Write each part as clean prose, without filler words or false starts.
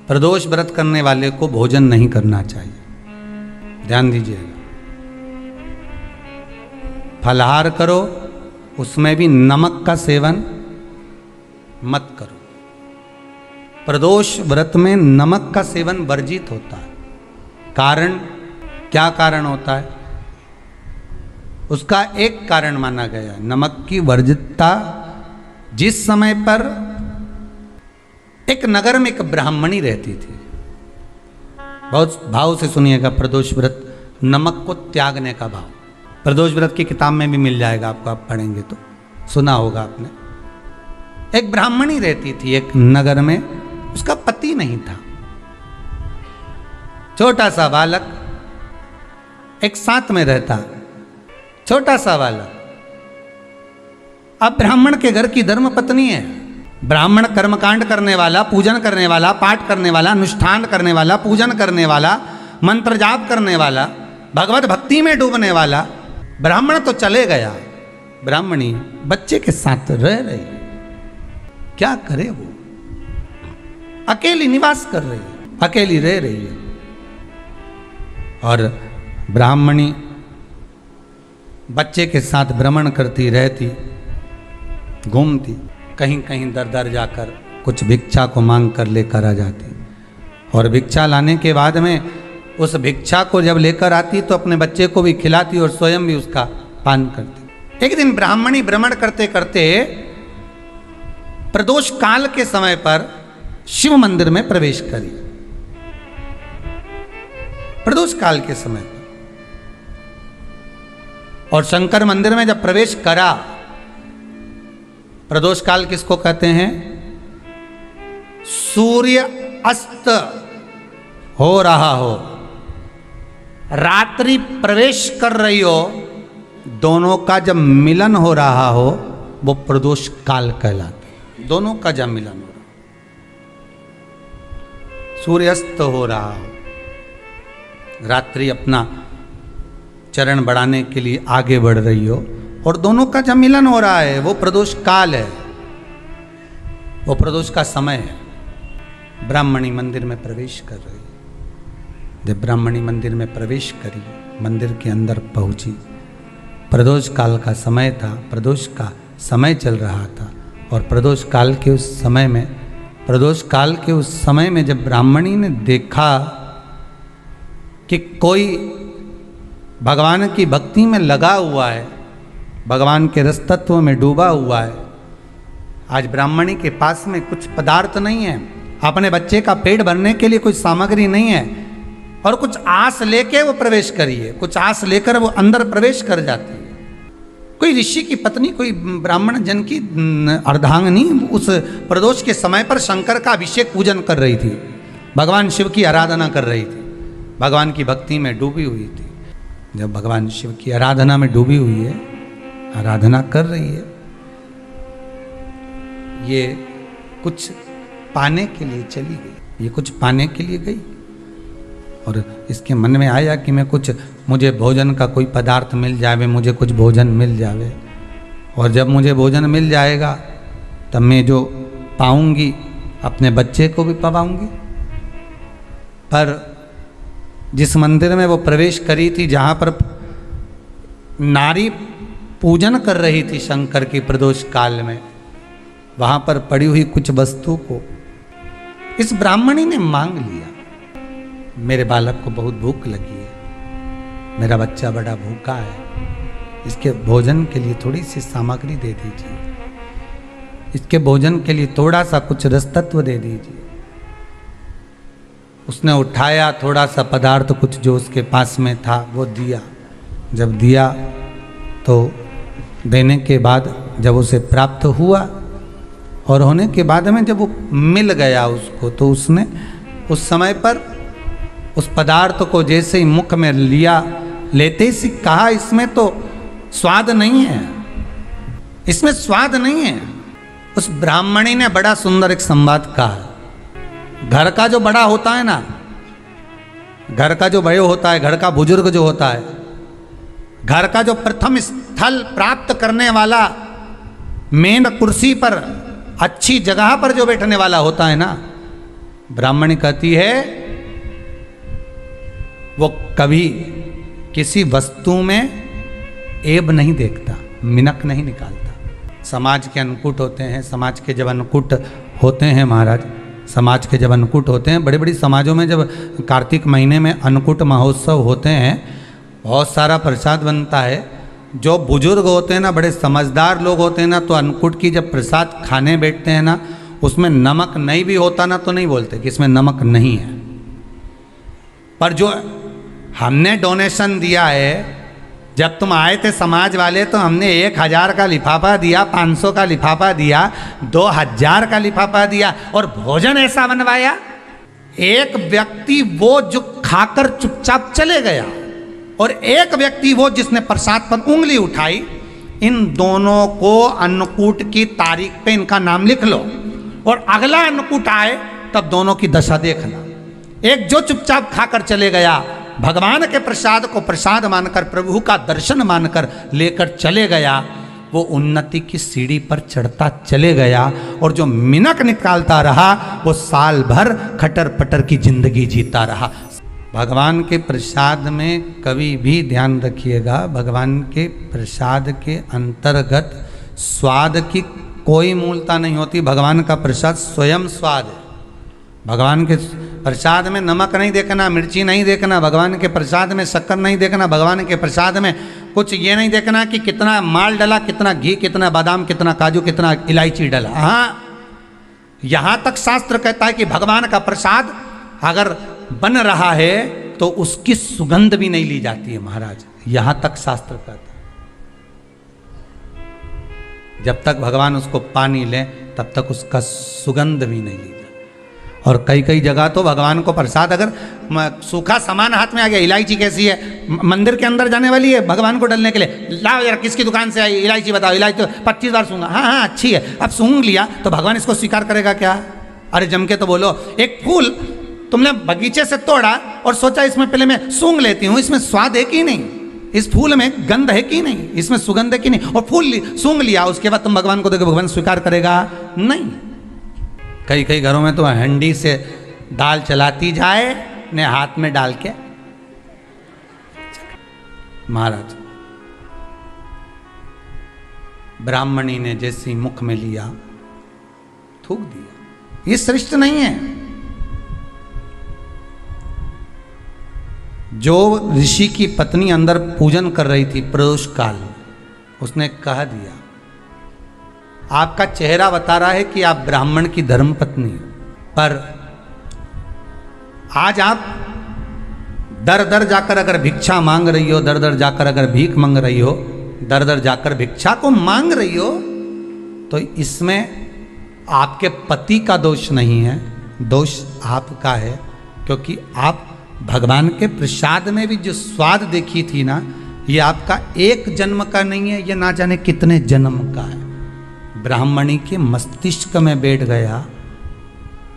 प्रदोष व्रत करने वाले को भोजन नहीं करना चाहिए, ध्यान दीजिएगा। फलाहार करो, उसमें भी नमक का सेवन मत करो। प्रदोष व्रत में नमक का सेवन वर्जित होता है। कारण, क्या कारण होता है? उसका एक कारण माना गया है नमक की वर्जितता। जिस समय पर एक नगर में एक ब्राह्मणी रहती थी, बहुत भाव से सुनिएगा, प्रदोष व्रत नमक को त्यागने का भाव। प्रदोष व्रत की किताब में भी मिल जाएगा आपको, आप पढ़ेंगे तो सुना होगा आपने। एक ब्राह्मणी रहती थी एक नगर में, उसका पति नहीं था, छोटा सा बालक एक साथ में रहता, छोटा सा बालक। अब ब्राह्मण के घर की धर्म पत्नी है, ब्राह्मण कर्मकांड करने वाला, पूजन करने वाला, पाठ करने वाला, अनुष्ठान करने वाला, पूजन करने वाला, मंत्र जाप करने वाला, भगवत भक्ति में डूबने वाला। ब्राह्मण तो चले गया, ब्राह्मणी बच्चे के साथ रह रही, क्या करे वो? अकेली निवास कर रही है, अकेली रह रही है। और ब्राह्मणी बच्चे के साथ भ्रमण करती रहती, घूमती, कहीं कहीं दर दर जाकर कुछ भिक्षा को मांग कर लेकर आ जाती। और भिक्षा लाने के बाद में उस भिक्षा को जब लेकर आती तो अपने बच्चे को भी खिलाती और स्वयं भी उसका पान करती। एक दिन ब्राह्मणी भ्रमण करते करते प्रदोष काल के समय पर शिव मंदिर में प्रवेश करी। प्रदोष काल के समय पर, और शंकर मंदिर में जब प्रवेश करा, प्रदोष काल किसको कहते हैं? सूर्य अस्त हो रहा हो, रात्रि प्रवेश कर रही हो, दोनों का जब मिलन हो रहा हो वो प्रदोष काल कहलाता है। दोनों का जब मिलन हो रहा, सूर्यास्त हो रहा हो, रात्रि अपना चरण बढ़ाने के लिए आगे बढ़ रही हो और दोनों का जब मिलन हो रहा है, वो प्रदोष काल है, वो प्रदोष का समय है। ब्राह्मणी मंदिर में प्रवेश कर रही, जब ब्राह्मणी मंदिर में प्रवेश करी, मंदिर के अंदर पहुंची, प्रदोष काल का समय था, प्रदोष का समय चल रहा था। और प्रदोष काल के उस समय में, प्रदोष काल के उस समय में जब ब्राह्मणी ने देखा कि कोई भगवान की भक्ति में लगा हुआ है, भगवान के रस तत्व में डूबा हुआ है, आज ब्राह्मणी के पास में कुछ पदार्थ नहीं है, अपने बच्चे का पेट भरने के लिए कोई सामग्री नहीं है, और कुछ आस लेके वो प्रवेश करी है, कुछ आस लेकर वो अंदर प्रवेश कर जाती है। कोई ऋषि की पत्नी, कोई ब्राह्मण जन की अर्धांगिनी उस प्रदोष के समय पर शंकर का अभिषेक पूजन कर रही थी, भगवान शिव की आराधना कर रही थी, भगवान की भक्ति में डूबी हुई थी। जब भगवान शिव की आराधना में डूबी हुई है, आराधना कर रही है, ये कुछ पाने के लिए चली गई, ये कुछ पाने के लिए गई और इसके मन में आया कि मैं कुछ, मुझे भोजन का कोई पदार्थ मिल जावे, मुझे कुछ भोजन मिल जावे, और जब मुझे भोजन मिल जाएगा तब मैं जो पाऊंगी अपने बच्चे को भी पाऊंगी। पर जिस मंदिर में वो प्रवेश करी थी, जहाँ पर नारी पूजन कर रही थी शंकर की प्रदोष काल में, वहाँ पर पड़ी हुई कुछ वस्तु को इस ब्राह्मणी ने मांग लिया। मेरे बालक को बहुत भूख लगी है, मेरा बच्चा बड़ा भूखा है, इसके भोजन के लिए थोड़ी सी सामग्री दे दीजिए, इसके भोजन के लिए थोड़ा सा कुछ रस तत्व दे दीजिए। उसने उठाया थोड़ा सा पदार्थ, कुछ जो उसके पास में था वो दिया। जब दिया तो देने के बाद जब उसे प्राप्त हुआ और होने के बाद में जब वो मिल गया उसको, तो उसने उस समय पर उस पदार्थ को जैसे ही मुख में लिया, लेते ही कहा, इसमें तो स्वाद नहीं है, इसमें स्वाद नहीं है। उस ब्राह्मणी ने बड़ा सुंदर एक संवाद कहा। घर का जो बड़ा होता है ना, घर का जो बड़े होता है, घर का बुजुर्ग जो होता है, घर का जो प्रथम स्थल प्राप्त करने वाला, मेन कुर्सी पर अच्छी जगह पर जो बैठने वाला होता है ना, ब्राह्मणी कहती है वो कभी किसी वस्तु में ऐब नहीं देखता, मिनक नहीं निकालता। समाज के अन्नकूट होते हैं, समाज के जब अन्नकूट होते हैं महाराज, समाज के जब अन्नकूट होते हैं, बड़ी बड़ी समाजों में जब कार्तिक महीने में अन्नकूट महोत्सव होते हैं, बहुत सारा प्रसाद बनता है। जो बुजुर्ग होते हैं ना, बड़े समझदार लोग होते हैं ना, तो अन्नकूट की जब प्रसाद खाने बैठते हैं ना, उसमें नमक नहीं भी होता ना तो नहीं बोलते कि इसमें नमक नहीं है। पर जो हमने डोनेशन दिया है, जब तुम आए थे समाज वाले तो हमने 1000 का लिफाफा दिया, 500 का लिफाफा दिया, 2000 का लिफाफा दिया और भोजन ऐसा बनवाया। एक व्यक्ति वो जो खाकर चुपचाप चले गया और एक व्यक्ति वो जिसने प्रसाद पर उंगली उठाई। इन दोनों को अन्नकूट की तारीख पे इनका नाम लिख लो और अगला अन्नकूट आए तब दोनों की दशा देखना। एक जो चुपचाप खाकर चले गया, भगवान के प्रसाद को प्रसाद मानकर, प्रभु का दर्शन मानकर लेकर चले गया, वो उन्नति की सीढ़ी पर चढ़ता चले गया। और जो मिनक निकालता रहा वो साल भर खटर पटर की जिंदगी जीता रहा। भगवान के प्रसाद में कभी भी ध्यान रखिएगा, भगवान के प्रसाद के अंतर्गत स्वाद की कोई मूलता नहीं होती। भगवान का प्रसाद स्वयं स्वाद है। भगवान के प्रसाद में नमक नहीं देखना, मिर्ची नहीं देखना, भगवान के प्रसाद में शक्कर नहीं देखना, भगवान के प्रसाद में कुछ ये नहीं देखना कि कितना माल डला, कितना घी, कितना बादाम, कितना काजू, कितना इलायची डला। हाँ, यहाँ तक शास्त्र कहता है कि भगवान का प्रसाद अगर बन रहा है तो उसकी सुगंध भी नहीं ली जाती है महाराज। यहां तक शास्त्र कहता है। जब तक भगवान उसको पानी ले तब तक उसका सुगंध भी नहीं ली जाती। और कई कई जगह तो भगवान को प्रसाद अगर सूखा सामान हाथ में आ गया, इलायची कैसी है, मंदिर के अंदर जाने वाली है भगवान को डलने के लिए, लाओ यार किसकी दुकान से आई इलायची बताओ, इलायची तो 25 बार सूंघा, हाँ हाँ अच्छी है, अब सूंघ लिया तो भगवान इसको स्वीकार करेगा क्या? अरे जम के तो बोलो। एक फूल तुमने बगीचे से तोड़ा और सोचा इसमें पहले मैं सूंघ लेती हूं, इसमें स्वाद है कि नहीं, इस फूल में गंध है कि नहीं, इसमें सुगंध है कि नहीं, और फूल सूंघ लिया, उसके बाद तुम भगवान को देखो, भगवान स्वीकार करेगा नहीं। कई कई घरों में तो हंडी से दाल चलाती जाए ने हाथ में डाल के। महाराज ब्राह्मणी ने जैसी मुख में लिया थूक दिया। ये श्रेष्ठ नहीं है। जो ऋषि की पत्नी अंदर पूजन कर रही थी प्रदोष काल में, उसने कह दिया, आपका चेहरा बता रहा है कि आप ब्राह्मण की धर्म पत्नी हो, पर आज आप दर दर जाकर अगर भिक्षा मांग रही हो, दर दर जाकर अगर भीख मांग रही हो, दर दर जाकर भिक्षा को मांग रही हो, तो इसमें आपके पति का दोष नहीं है, दोष आपका है। क्योंकि आप भगवान के प्रसाद में भी जो स्वाद देखी थी ना, ये आपका एक जन्म का नहीं है, ये ना जाने कितने जन्म का है। ब्राह्मणी के मस्तिष्क में बैठ गया,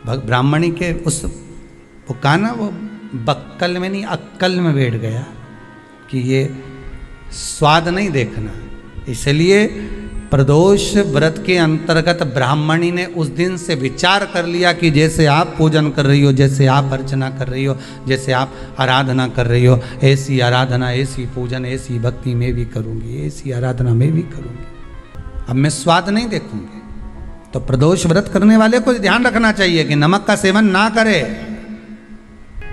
ब्राह्मणी के उस वो कहा ना, वो बक्कल में नहीं अक्कल में बैठ गया कि ये स्वाद नहीं देखना। इसलिए प्रदोष व्रत के अंतर्गत ब्राह्मणी ने उस दिन से विचार कर लिया कि जैसे आप पूजन कर रही हो, जैसे आप अर्चना कर रही हो, जैसे आप आराधना कर रही हो, ऐसी आराधना, ऐसी पूजन, ऐसी भक्ति मैं भी करूँगी, ऐसी आराधना मैं भी करूँगी। अब मैं स्वाद नहीं देखूंगी। तो प्रदोष व्रत करने वाले को ध्यान रखना चाहिए कि नमक का सेवन ना करे,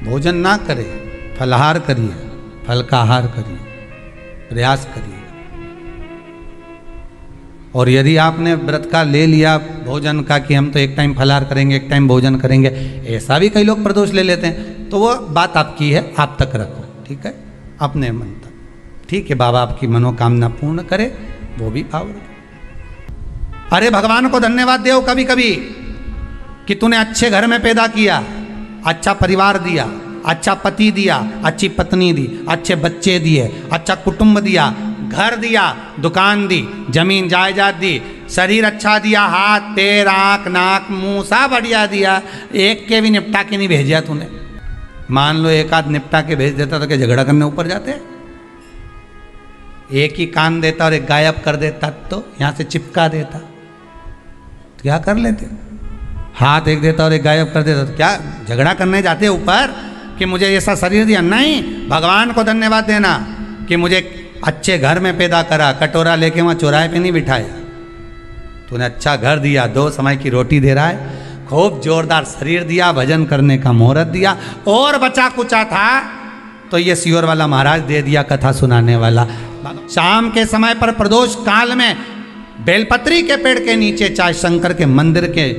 भोजन ना करे, फलाहार करिए, फल का आहार करिए, प्रयास करिए। और यदि आपने व्रत का ले लिया भोजन का कि हम तो एक टाइम फलाहार करेंगे, एक टाइम भोजन करेंगे, ऐसा भी कई लोग प्रदोष ले लेते हैं, तो वो बात आपकी है, आप तक रखो, ठीक है, अपने मन तक। ठीक है, बाबा आपकी मनोकामना पूर्ण करे, वो भी भाव रखो। अरे भगवान को धन्यवाद दो कभी कभी कि तूने अच्छे घर में पैदा किया, अच्छा परिवार दिया, अच्छा पति दिया, अच्छी पत्नी दी, अच्छे बच्चे दिए, अच्छा कुटुंब दिया, घर दिया, दुकान दी, जमीन जायदाद दी, शरीर अच्छा दिया, हाथ पैर आँख नाक मुंह सब बढ़िया दिया, एक के भी निपटा के नहीं भेजा तूने। मान लो एक आध निपटा के भेज देता तो क्या झगड़ा करने ऊपर जाते? एक ही कान देता और एक गायब कर देता तो यहाँ से चिपका देता, क्या कर लेते? हाथ एक देता और एक गायब कर देता। तो क्या झगड़ा करने जाते ऊपर कि मुझे ऐसा शरीर दिया? नहीं, भगवान को धन्यवाद देना कि मुझे अच्छे घर में पैदा करा, कटोरा लेके वहाँ चौराहे पे नहीं बिठाया। तूने अच्छा घर दिया, 2 समय की रोटी दे रहा है, खूब जोरदार शरीर दिया, भजन करने का मुहूर्त दिया, और बचा कुचा था तो ये सियोर वाला महाराज दे दिया, कथा सुनाने वाला। शाम के समय पर प्रदोष काल में बेलपत्री के पेड़ के नीचे, चाहे शंकर के मंदिर के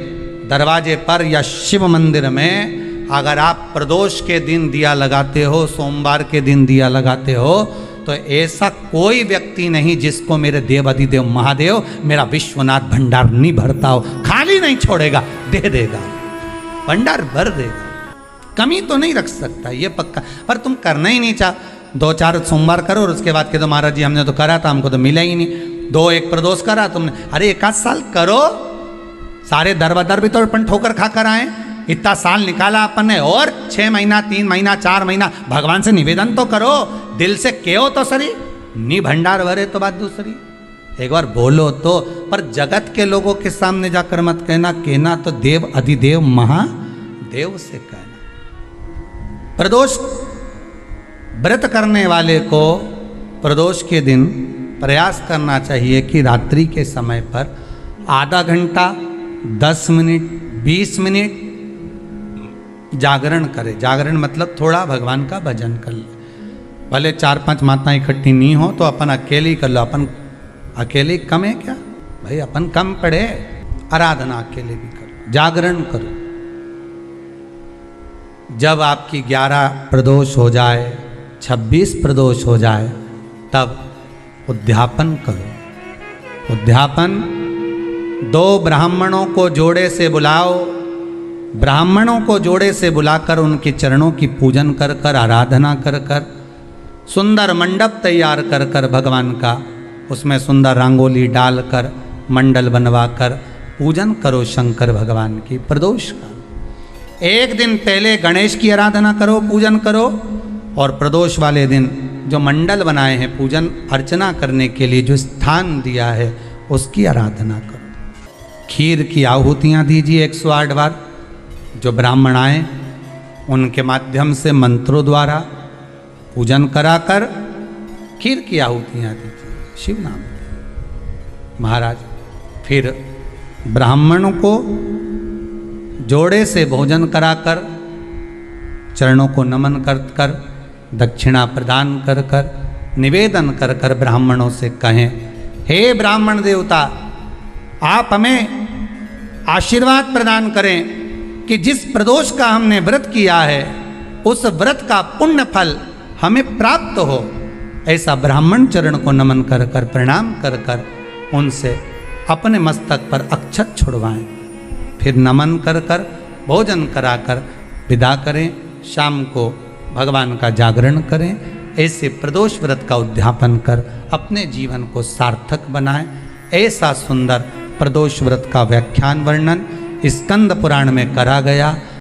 दरवाजे पर या शिव मंदिर में, अगर आप प्रदोष के दिन दिया लगाते हो, सोमवार के दिन दिया लगाते हो, तो ऐसा कोई व्यक्ति नहीं जिसको मेरे देव अधिदेव महादेव मेरा विश्वनाथ भंडार नहीं भरता हो, खाली नहीं छोड़ेगा, दे देगा, भंडार भर देगा, कमी तो नहीं रख सकता, ये पक्का। पर तुम करना ही नहीं चाह, 2-4 सोमवार करो और उसके बाद के तो महाराज जी हमने तो करा था, हमको तो मिला ही नहीं। 2-1 प्रदोष करा तुमने, अरे 1 साल करो, सारे दरबदर भी तो अपन ठोकर खा कर आए, इतना साल निकाला अपन ने, और 6 महीना 3 महीना 4 महीना भगवान से निवेदन तो करो, दिल से कहो तो सरी, नी भंडार भरे तो बात दूसरी, एक बार बोलो तो। पर जगत के लोगों के सामने जाकर मत कहना, कहना तो देव अधिदेव महादेव से कहना। प्रदोष व्रत करने वाले को प्रदोष के दिन प्रयास करना चाहिए कि रात्रि के समय पर आधा घंटा, 10 मिनट, 20 मिनट जागरण करे। जागरण मतलब थोड़ा भगवान का भजन कर ले। भले 4-5 माताएं इकट्ठी नहीं हो तो अपन अकेले ही कर लो। अपन अकेले कम है क्या भाई? अपन कम पड़े, आराधना अकेले भी करो, जागरण करो। जब आपकी 11 प्रदोष हो जाए, 26 प्रदोष हो जाए, तब उद्यापन करो। उद्यापन 2 ब्राह्मणों को जोड़े से बुलाओ, ब्राह्मणों को जोड़े से बुलाकर उनके चरणों की पूजन कर कर, आराधना कर कर, सुंदर मंडप तैयार कर कर भगवान का, उसमें सुंदर रंगोली डालकर, मंडल बनवाकर पूजन करो शंकर भगवान की प्रदोष का। 1 दिन पहले गणेश की आराधना करो, पूजन करो, और प्रदोष वाले दिन जो मंडल बनाए हैं पूजन अर्चना करने के लिए, जो स्थान दिया है, उसकी आराधना करो। खीर की आहुतियाँ दीजिए 108 बार। जो ब्राह्मण आए उनके माध्यम से मंत्रों द्वारा पूजन कराकर खीर की आहुतियाँ दीजिए शिव नाम महाराज। फिर ब्राह्मणों को जोड़े से भोजन कराकर, चरणों को नमन कर कर, दक्षिणा प्रदान कर कर, निवेदन कर कर ब्राह्मणों से कहें, हे ब्राह्मण देवता, आप हमें आशीर्वाद प्रदान करें कि जिस प्रदोष का हमने व्रत किया है उस व्रत का पुण्य फल हमें प्राप्त हो। ऐसा ब्राह्मण चरण को नमन कर कर, प्रणाम कर कर उनसे अपने मस्तक पर अक्षत छुड़वाएं। फिर नमन कर कर, भोजन कराकर विदा करें। शाम को भगवान का जागरण करें। ऐसे प्रदोष व्रत का उद्यापन कर अपने जीवन को सार्थक बनाएं। ऐसा सुंदर प्रदोष व्रत का व्याख्यान वर्णन स्कंद पुराण में करा गया।